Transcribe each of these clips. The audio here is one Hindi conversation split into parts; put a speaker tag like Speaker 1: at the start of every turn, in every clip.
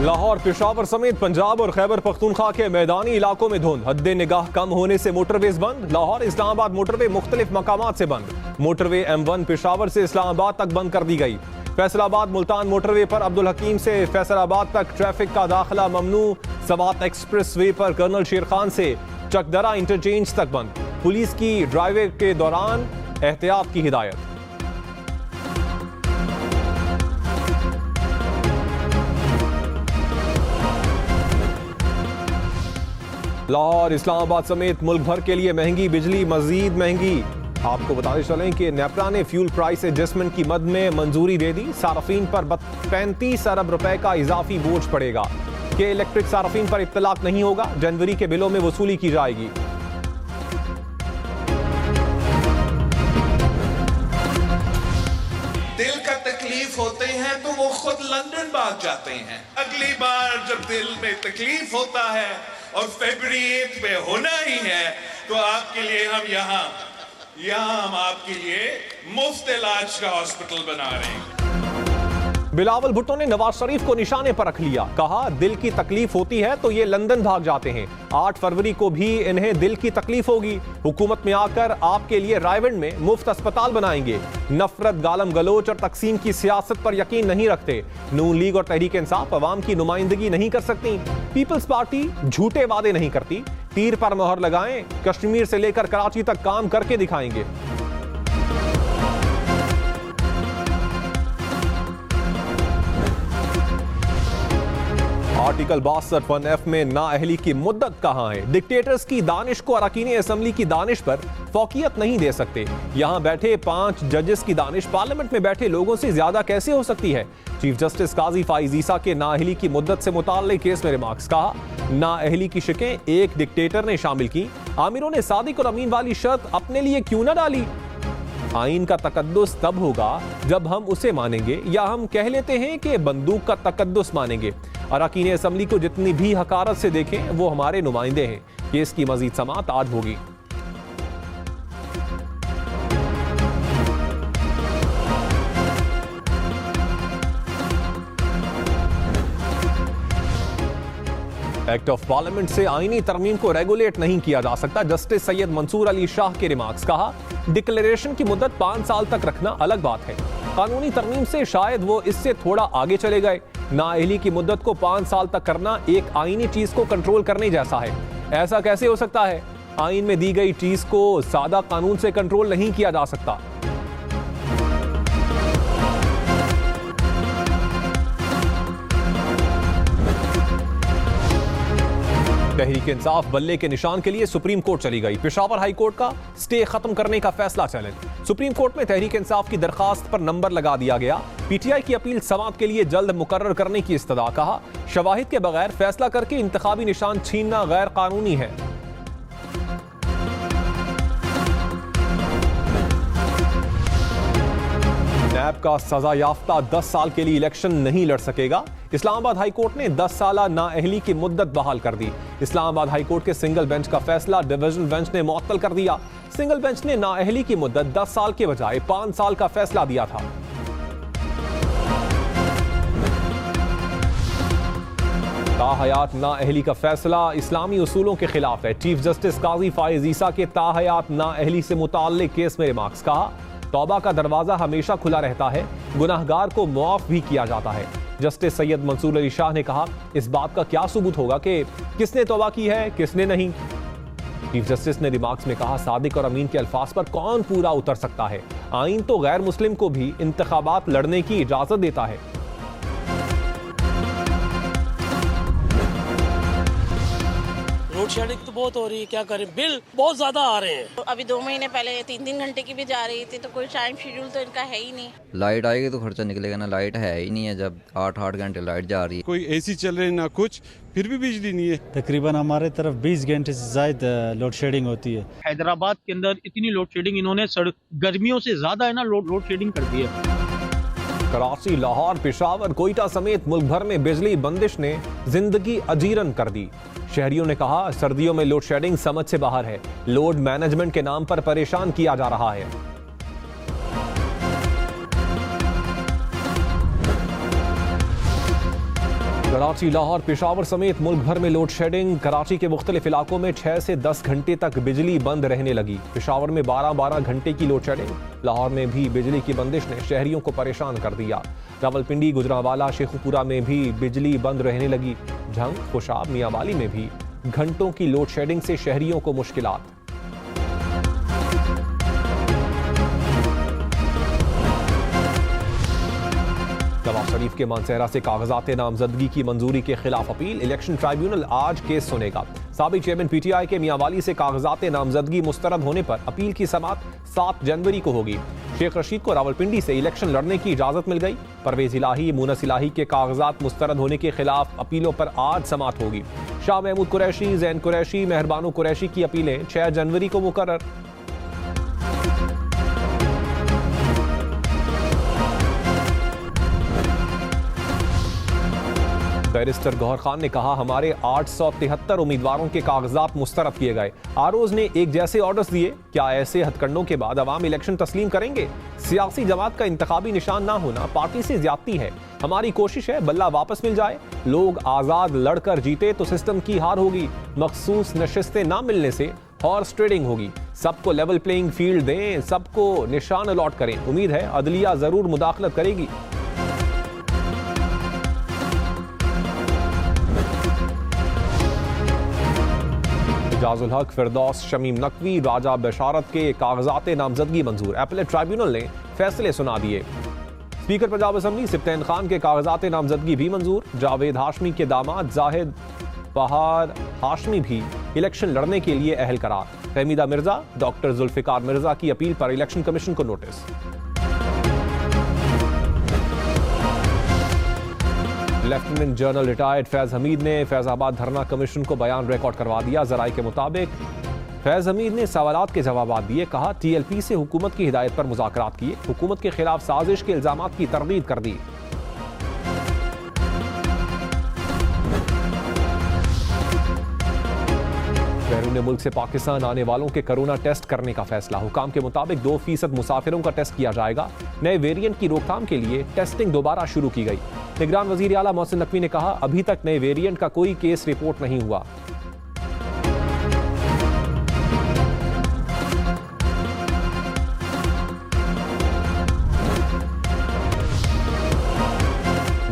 Speaker 1: लाहौर, पेशावर समेत पंजाब और खैबर पख्तूनख्वा के मैदानी इलाकों में धुंध। हद निगाह कम होने से मोटरवेज बंद। लाहौर इस्लामाबाद मोटरवे मुख्तलिफ मकामात से बंद। मोटरवे M1 पेशावर से इस्लामाबाद तक बंद कर दी गई। फैसलाबाद मुल्तान मोटरवे पर अब्दुल हकीम से फैसलाबाद तक ट्रैफिक का दाखिला ममनू। सवात एक्सप्रेस वे पर कर्नल शेर खान से चकदरा इंटरचेंज तक बंद। पुलिस की ड्राइविंग के दौरान एहतियात की हिदायत। लाहौर इस्लामाबाद समेत मुल्क भर के लिए महंगी बिजली मजीद महंगी। आपको बताते चलें कि नेपरा ने फ्यूल प्राइस एडजस्टमेंट की मद में मंजूरी दे दी। सार्फिन पर 35 अरब रुपए का इजाफी बोझ पड़ेगा। कि इलेक्ट्रिक सार्फिन पर इत्तलाक नहीं होगा, जनवरी के बिलों में वसूली की जाएगी।
Speaker 2: दिल का तकलीफ होते हैं तो वो खुद लंदन भाग जाते हैं। अगली बार जब दिल में तकलीफ होता है और फरवरी 8 में होना ही है तो आपके लिए हम यहाँ हम आपके लिए मुफ्त इलाज का हॉस्पिटल बना रहे हैं।
Speaker 1: बिलावल भुट्टो ने नवाज शरीफ को निशाने पर रख लिया। कहा, दिल की तकलीफ होती है तो ये लंदन भाग जाते हैं। 8 फरवरी को भी इन्हें दिल की तकलीफ होगी। हुकूमत में आकर आपके लिए रायवंड में मुफ्त अस्पताल बनाएंगे। नफरत, गालम गलोच और तकसीम की सियासत पर यकीन नहीं रखते। नून लीग और तहरीक इंसाफ अवाम की नुमाइंदगी नहीं कर सकती। पीपल्स पार्टी झूठे वादे नहीं करती। तीर पर मोहर लगाएं, कश्मीर से लेकर कराची तक काम करके दिखाएंगे। आर्टिकल 62(1)(f) में नाअहली की मुद्दत कहां है? डिक्टेटर्स की दानिश को अरकान असम्बली की दानिश पर फौकियत नहीं दे सकते। यहां बैठे 5 जजेस की दानिश पार्लियामेंट में बैठे लोगों से ज्यादा कैसे हो सकती है? चीफ जस्टिस काजी फाइज ईसा के नाअहली की मुद्दत से मुताल्लिक केस में रिमार्क्स। कहा, नाअहली की शिकें एक डिक्टेटर ने शामिल की। आमिरों ने सादिक और अमीन वाली शर्त अपने लिए क्यों ना डाली? आइन का तकद्दुस तब होगा जब हम उसे मानेंगे, या हम कह लेते हैं कि बंदूक का तकद्दुस मानेंगे। अरकान असम्बली को जितनी भी हकारत से देखें, वो हमारे नुमाइंदे हैं। केस की मजीद समाअत आज होगी। एक्ट ऑफ पार्लियामेंट से आईनी तरमीम को रेगुलेट नहीं किया जा सकता। जस्टिस सैयद मंसूर अली शाह के रिमार्क्स। कहा, डिक्लेरेशन की मुद्दत 5 साल तक रखना अलग बात है। कानूनी तरमीम से शायद वो इससे थोड़ा आगे चले गए। नाअहली की मुद्दत को 5 साल तक करना एक आईनी चीज को कंट्रोल करने जैसा है। ऐसा कैसे हो सकता है? आइन में दी गई चीज को सादा कानून से कंट्रोल नहीं किया जा सकता। तहरीक इंसाफ बल्ले के निशान के लिए सुप्रीम कोर्ट चली गई। पेशावर हाई कोर्ट का स्टे खत्म करने का फैसला चैलेंज। सुप्रीम कोर्ट में तहरीक इंसाफ की दरखास्त पर नंबर लगा दिया गया। पीटीआई की अपील समाअत के लिए जल्द मुकर्रर करने की इस्तदा। कहा, शवाहिद के बगैर फैसला करके इंतखाबी निशान छीनना गैर कानूनी है। नैब का सजा याफ्ता 10 साल के लिए इलेक्शन नहीं लड़ सकेगा। इस्लामाबाद हाई कोर्ट ने 10 साला नाअहली की मुद्दत बहाल कर दी। इस्लामाबाद हाई कोर्ट के सिंगल बेंच का फैसला डिवीजन बेंच ने मुअत्तल कर दिया। सिंगल बेंच ने नाअहली की मुद्दत 10 साल के बजाय 5 साल का फैसला दिया था। ताहयात नाअहली का फैसला इस्लामी उसूलों के खिलाफ है। चीफ जस्टिस काजी फाइज ईसा के ताहयात नाअहली से मुताल्लिक केस में रिमार्क्स। कहा, तौबा का दरवाजा हमेशा खुला रहता है, गुनाहगार को मुआफ भी किया जाता है। जस्टिस सैयद मंसूर अली शाह ने कहा, इस बात का क्या सबूत होगा कि किसने तौबा की है, किसने नहीं? चीफ जस्टिस ने रिमार्क्स में कहा, सादिक और अमीन के अल्फाज पर कौन पूरा उतर सकता है? आइन तो गैर मुस्लिम को भी इंतखाबात लड़ने की इजाजत देता है।
Speaker 3: लोड शेडिंग तो बहुत हो रही है, क्या करें, बिल बहुत ज्यादा आ रहे हैं।
Speaker 4: अभी 2 महीने पहले 3-3 घंटे की भी जा रही थी, तो कोई टाइम शेड्यूल तो इनका है ही नहीं।
Speaker 5: लाइट आएगी तो खर्चा निकलेगा ना, लाइट है ही नहीं है। जब 8-8 घंटे लाइट जा रही है,
Speaker 6: कोई एसी चल रहे ना कुछ, फिर भी बिजली नहीं है।
Speaker 7: तकरीबन हमारे तरफ 20 घंटे से ज्यादा लोड शेडिंग होती है।
Speaker 8: हैदराबाद के अंदर इतनी लोड शेडिंग इन्होंने गर्मियों से ज्यादा है ना लोड शेडिंग कर दी है।
Speaker 1: कराची, लाहौर, पेशावर, कोयटा समेत मुल्क भर में बिजली बंदिश ने जिंदगी अजीरन कर दी। शहरियों ने कहा, सर्दियों में लोड शेडिंग समझ से बाहर है। लोड मैनेजमेंट के नाम पर परेशान किया जा रहा है। कराची, लाहौर, पेशावर समेत मुल्क भर में लोड शेडिंग। कराची के मुख्तलिफ इलाकों में 6 से 10 घंटे तक बिजली बंद रहने लगी। पेशावर में 12-12 घंटे की लोड शेडिंग। लाहौर में भी बिजली की बंदिश ने शहरियों को परेशान कर दिया। रावलपिंडी, गुजरांवाला, शेखुपुरा में भी बिजली बंद रहने लगी। झंग, खुशाब, मियांवाली में भी घंटों की लोड शेडिंग से शहरियों को मुश्किलात। नवाज शरीफ के मानसहरा से कागजात नामजदगी की मंजूरी के खिलाफ अपील। इलेक्शन ट्राइब्यूनल आज केस सुनेगा। साबिक चेयरमैन पीटीआई के मियांवाली से कागजात नामजदगी मुस्तरद होने पर अपील की समाअत 7 जनवरी को होगी। शेख रशीद को रावलपिंडी से इलेक्शन लड़ने की इजाजत मिल गई। परवेज इलाही, मुनस इलाही के कागजात मुस्तरद होने के खिलाफ अपीलों पर आज समाअत होगी। शाह महमूद कुरैशी, जैन कुरैशी, मेहरबानो कुरैशी की अपीलें 6 जनवरी को मुकर्रर। बैरिस्टर गौहर खान ने कहा, हमारे 873 उम्मीदवारों के कागजात मुस्तरद किए गए। आरओज ने एक जैसे ऑर्डर्स दिए। क्या ऐसे हथकंडों के बाद अवाम इलेक्शन तस्लीम करेंगे? सियासी जमात का इंतखाबी निशान ना होना पार्टी से ज्यादती है। हमारी कोशिश है बल्ला वापस मिल जाए। लोग आजाद लड़कर जीते तो सिस्टम की हार होगी। मखसूस नशिस्तें ना मिलने से हॉर्स ट्रेडिंग होगी। सबको लेवल प्लेइंग फील्ड दें, सबको निशान अलॉट करें। उम्मीद है अदलिया जरूर मुदाखलत करेगी। इजाजुल हक, फिरदौस, शमीम नकवी, राजा बशारत के कागजात नामजदगी मंजूर। अपीलेट ट्राइब्यूनल ने फैसले सुना दिए। स्पीकर पंजाब असम्बली सिप्तैन खान के कागजात नामजदगी भी मंजूर। जावेद हाशमी के दामाद जाहिद बहार हाशमी भी इलेक्शन लड़ने के लिए अहल करार। फहमीदा मिर्जा, डॉक्टर जुल्फिकार मिर्जा की अपील पर इलेक्शन कमीशन को notice. Lieutenant general retired Faiz Hamid ने फैजाबाद धरना कमीशन को बयान रिकॉर्ड करवा दिया। जराये के मुताबिक फैज हमीद ने सवालात के जवाब दिए। कहा, टीएलपी से हुकूमत की हिदायत पर मुज़ाकरात किए। हुकूमत के खिलाफ साजिश के इल्जामात की तरदीद कर दी। बैरून मुल्क से पाकिस्तान आने वालों के कोरोना टेस्ट करने का फैसला। हुकाम के मुताबिक 2% मुसाफिरों का टेस्ट किया जाएगा। नए वेरिएंट की रोकथाम के लिए टेस्टिंग दोबारा शुरू की गई। निगरान वजीर आला मोहसिन नकवी ने कहा, अभी तक नए वेरिएंट का कोई केस रिपोर्ट नहीं हुआ।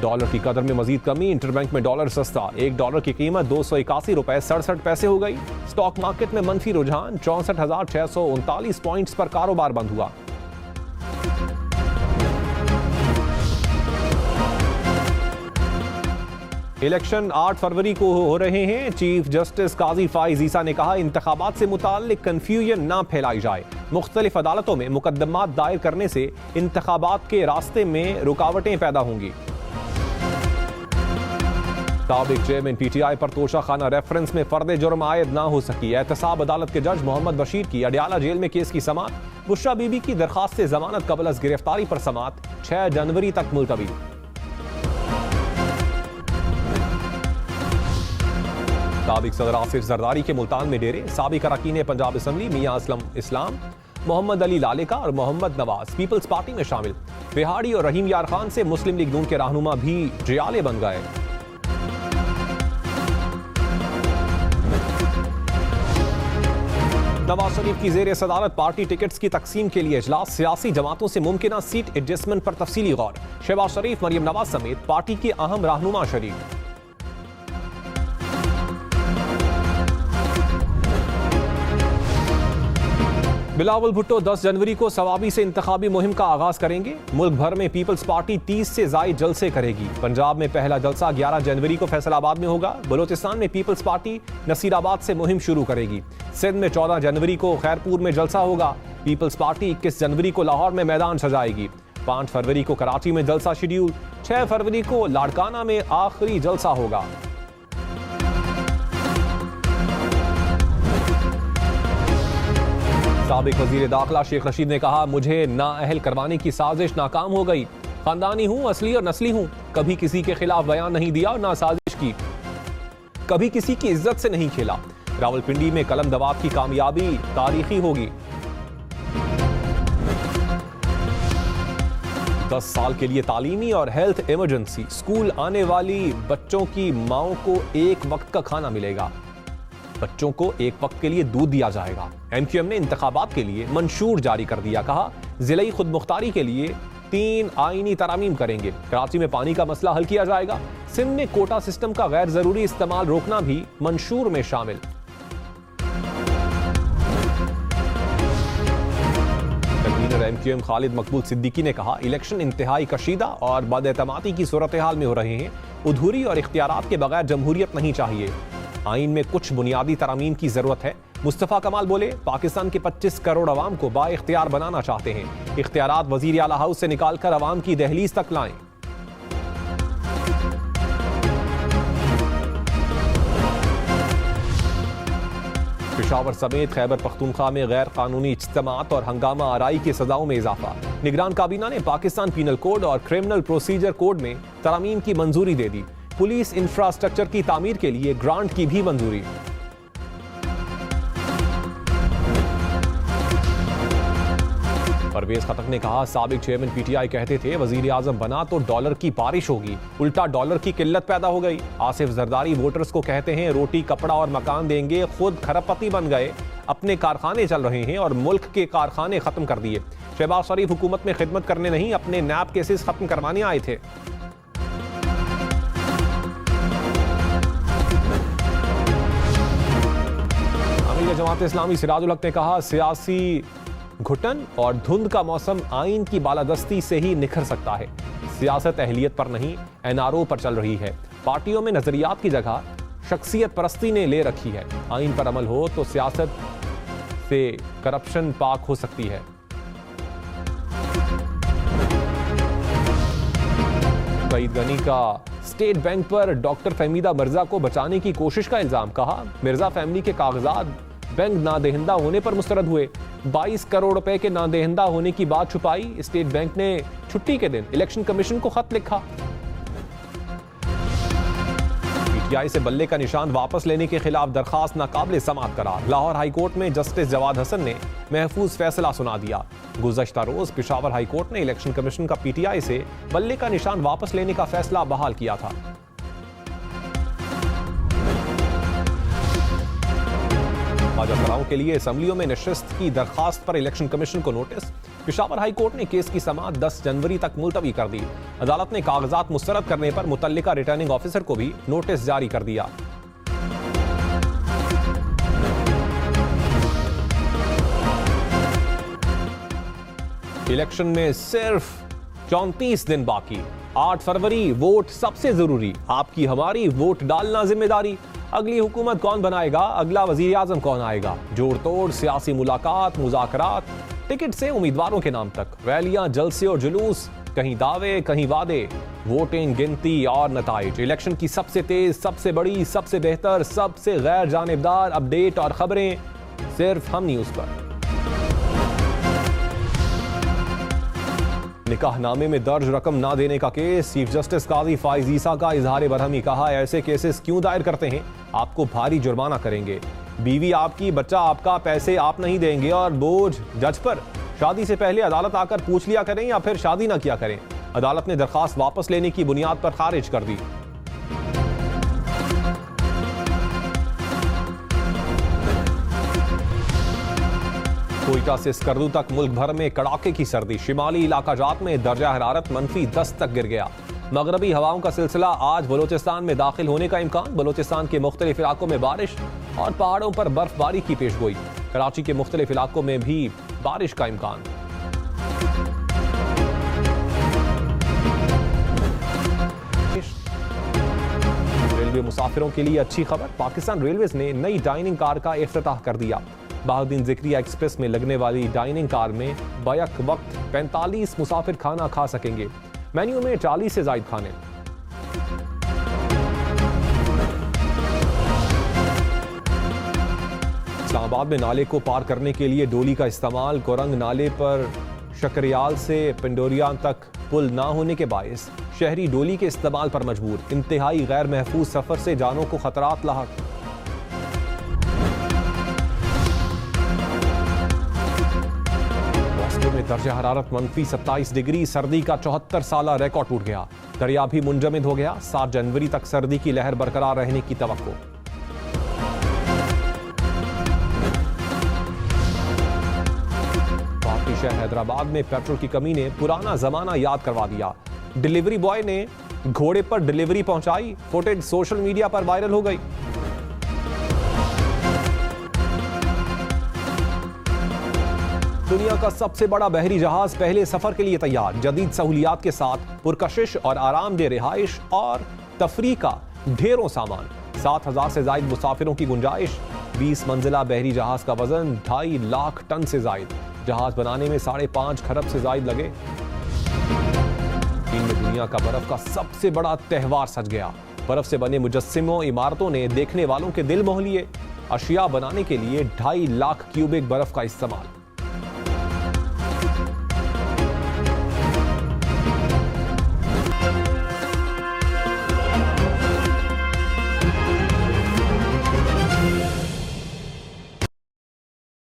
Speaker 1: डॉलर की कदर में मजीद कमी। इंटरबैंक में डॉलर सस्ता। $1 की कीमत 281 रुपए 67 पैसे हो गई। स्टॉक मार्केट में मंफी रुझान। 64,639 पॉइंट्स पर कारोबार बंद हुआ। इलेक्शन 8 फरवरी को हो रहे हैं। चीफ जस्टिस काजी फाइज ईसा ने कहा, इंतखाबात से मुताल्लिक कंफ्यूजन ना फैलाई जाए। मुख्तलिफ अदालतों में मुकदमात दायर करने से इंतखाबात के रास्ते में रुकावटें पैदा होंगी। साबिक चेयरमैन पीटीआई पर तोशाखाना रेफरेंस में फर्द जुर्म आयद ना हो सकी। एहतसाब अदालत के जज मोहम्मद बशीर की अडियाला जेल में केस की समाअत। बुशरा बीबी की दरखास्त से जमानत कबल अज गिरफ्तारी पर समाअत 6 जनवरी तक मुलतवी। साबिक सदर आसिफ जरदारी के मुल्तान में डेरे। साबिक अरकान पंजाब असम्बली मियां असलम इस्लाम, मोहम्मद अली लालेका और मोहम्मद नवाज पीपल्स पार्टी में शामिल। बिहाड़ी और रहीम यार खान से मुस्लिम लीग नून के रहनुमा भी जियाले बन गए। नवाज शरीफ की जेर सदारत पार्टी टिकट्स की तकसीम के लिए इजलास। सियासी जमातों से मुमकिना सीट एडजस्टमेंट पर तफसीली गौर। शहबाज शरीफ, मरियम नवाज समेत पार्टी के अहम रहनुमा शरीक। बिलावल भुट्टो 10 जनवरी को सवाबी से इंतखाबी मुहिम का आगाज करेंगे। मुल्क भर में पीपल्स पार्टी 30 से ज्यादा जलसे करेगी। पंजाब में पहला जलसा 11 जनवरी को फैसलाबाद में होगा। बलोचिस्तान में पीपल्स पार्टी नसीराबाद से मुहिम शुरू करेगी। सिंध में 14 जनवरी को खैरपुर में जलसा होगा। पीपल्स पार्टी 21 जनवरी को लाहौर में मैदान सजाएगी। 5 फरवरी को कराची में जलसा शेड्यूल। 6 फरवरी को लाड़काना में आखिरी जलसा होगा। साबिक वजीर दाखिला शेख रशीद ने कहा, मुझे नाअहल करवाने की साजिश नाकाम हो गई। खानदानी हूं, असली और नस्ली हूं। कभी किसी के खिलाफ बयान नहीं दिया और ना साजिश की। कभी किसी की इज्जत से नहीं खेला। रावलपिंडी में कलम दवाब की कामयाबी तारीखी होगी। 10 साल के लिए तालीमी और हेल्थ इमरजेंसी। स्कूल आने वाली बच्चों की माओं को एक वक्त का खाना मिलेगा। बच्चों को एक वक्त के लिए दूध दिया जाएगा। एमक्यूएम ने इंतखाबात के लिए मंशूर जारी कर दिया। कहा जिलाई खुद मुख्तारी के लिए 3 आईनी तरामीम करेंगे। कराची में पानी का मसला हल किया जाएगा। सिंध में कोटा सिस्टम का गैर जरूरी इस्तेमाल रोकना भी मंशूर में शामिल। कन्वीनर एमक्यूएम खालिद मकबूल सिद्दीकी ने कहा इलेक्शन इंतहाई कशीदा और बदएतमादी की सूरत हाल में हो रहे हैं। उधूरी और इख्तियारात के बगैर जमहूरियत नहीं चाहिए। आइन में कुछ बुनियादी तरामीम की जरूरत है। मुस्तफा कमाल बोले पाकिस्तान के 25 करोड़ अवाम को बाइख्तियार बनाना चाहते हैं। इख्तियारात वजीर आला हाउस से निकालकर अवाम की दहलीज तक लाएं। पेशावर समेत खैबर पख्तूनख्वा में गैर कानूनी इज्तिमात और हंगामा आराई की सजाओं में इजाफा। निगरान काबीना ने पाकिस्तान पीनल कोड और क्रिमिनल प्रोसीजर कोड में तरामीम की मंजूरी दे दी। पुलिस इंफ्रास्ट्रक्चर की तामीर के लिए ग्रांट की भी मंजूरी। परवेज खटक ने कहा साबिक चेयरमैन पीटीआई कहते थे वजीर आजम बना तो डॉलर की बारिश होगी, उल्टा डॉलर की किल्लत पैदा हो गई। आसिफ जरदारी वोटर्स को कहते हैं रोटी कपड़ा और मकान देंगे, खुद खरबपति बन गए। अपने कारखाने चल रहे हैं और मुल्क के कारखाने खत्म कर दिए। शहबाज शरीफ हुकूमत में खिदमत करने नहीं अपने नैब केसेस खत्म करवाने आए थे। जमात इस्लामी सिराजुल हक ने कहा सियासी घुटन और धुंध का मौसम आइन की बालादस्ती से ही निखर सकता है। सियासत अहलियत पर नहीं एनआरओ पर चल रही है। पार्टियों में नजरियात की जगह शख्सियत परस्ती ने ले रखी है। आइन पर अमल हो तो सियासत से करप्शन पाक हो सकती है। सईद गनी का स्टेट बैंक पर डॉक्टर फहमीदा मिर्जा को बचाने की कोशिश का इल्जाम। कहा मिर्जा फैमिली के कागजात बैंक नादेहिंदा होने पर मुस्तरद हुए। 22 करोड़ रुपए के नादेहिंदा होने की बात छुपाई। स्टेट बैंक ने छुट्टी के दिन इलेक्शन कमीशन को खत लिखा। पीटीआई से बल्ले का निशान वापस लेने के खिलाफ दरखास्त नाकाबिले समाअत करार। लाहौर हाईकोर्ट में जस्टिस जवाद हसन ने महफूज फैसला सुना दिया। गुज़श्ता रोज पेशावर हाईकोर्ट ने इलेक्शन कमीशन का पीटीआई से बल्ले का निशान वापस लेने का फैसला बहाल किया था। मुलाजमतों के लिए असम्बलियों में नशिस्त की दरखास्त पर इलेक्शन कमीशन को नोटिस। पेशावर हाई कोर्ट ने केस की समाअत 10 जनवरी तक मुलतवी कर दी। अदालत ने कागजात मुस्तरद करने पर मुतल्लिका रिटर्निंग ऑफिसर को भी नोटिस जारी कर दिया। इलेक्शन में सिर्फ 34 दिन बाकी। 8 फरवरी वोट सबसे जरूरी। आपकी हमारी वोट डालना जिम्मेदारी। अगली हुकूमत कौन बनाएगा, अगला वजीर आजम कौन आएगा, जोड़ तोड़ सियासी मुलाकात मुज़ाकरात, टिकट से उम्मीदवारों के नाम तक, रैलियां जलसे और जुलूस, कहीं दावे कहीं वादे, वोटिंग गिनती और नताइज। इलेक्शन की सबसे तेज, सबसे बड़ी, सबसे बेहतर, सबसे गैर जानिबदार अपडेट और खबरें सिर्फ हम न्यूज पर। निकाहनामे में दर्ज रकम ना देने का केस। चीफ जस्टिस काजी फाइज ईसा का इजहार बरहमी। कहा ऐसे केसेस क्यों दायर करते हैं, आपको भारी जुर्माना करेंगे। बीवी आपकी, बच्चा आपका, पैसे आप नहीं देंगे और बोझ जज पर। शादी से पहले अदालत आकर पूछ लिया करें या फिर शादी ना किया करें। अदालत ने दरखास्त वापस लेने की बुनियाद पर खारिज कर दी। कोयटा से स्कर्दू तक मुल्क भर में कड़ाके की सर्दी। शिमाली इलाका जात में दर्जा हरारत -10 तक गिर गया। मगरबी हवाओं का सिलसिला आज बलोचिस्तान में दाखिल होने का इम्कान। बलोचिस्तान के मुख्तलिफ इलाकों में बारिश और पहाड़ों पर बर्फबारी की पेशगोई। कराची के मुख्तलिफ इलाकों में भी बारिश का इम्कान। रेलवे मुसाफिरों के लिए अच्छी खबर। पाकिस्तान रेलवेज ने नई डाइनिंग कार का इफ्तिताह कर दिया। बहाउद्दीन ज़िक्रिया एक्सप्रेस में लगने वाली डाइनिंग कार में बैक वक्त 45 मुसाफिर खाना खा सकेंगे। मेन्यू में 40 से ज़ायद खाने। इस्लामाबाद में नाले को पार करने के लिए डोली का इस्तेमाल। कोरंग नाले पर शकरियाल से पिंडोरिया तक पुल ना होने के बायस शहरी डोली के इस्तेमाल पर मजबूर। इंतहाई गैर महफूज सफर से जानों को खतरात लाहक। दर्जा हरारत -27 डिग्री, सर्दी का 74 साला रिकॉर्ड टूट गया। दरिया भी मुंजमद हो गया। 7 जनवरी तक सर्दी की लहर बरकरार रहने की तवक्को। भारतीय शहर हैदराबाद में पेट्रोल की कमी ने पुराना जमाना याद करवा दिया। डिलीवरी बॉय ने घोड़े पर डिलीवरी पहुंचाई। फुटेज सोशल मीडिया पर वायरल हो गई। दुनिया का सबसे बड़ा बहरी जहाज पहले सफर के लिए तैयार। जदीद सहूलियात के साथ पुरकशिश और आरामदेह रिहाइश और तफरी का ढेरों सामान। 7,000 से जायद मुसाफिरों की गुंजाइश। 20 मंजिला बहरी जहाज का वजन 2.5 लाख टन से जायद। जहाज बनाने में 5.5 खरब से जायद लगे। चीन में दुनिया का बर्फ का सबसे बड़ा त्योहार सज गया। बर्फ से बने मुजस्सिमों, इमारतों ने देखने वालों के दिल मोह लिए। अशिया बनाने के लिए 2.5 लाख क्यूबिक बर्फ का इस्तेमाल।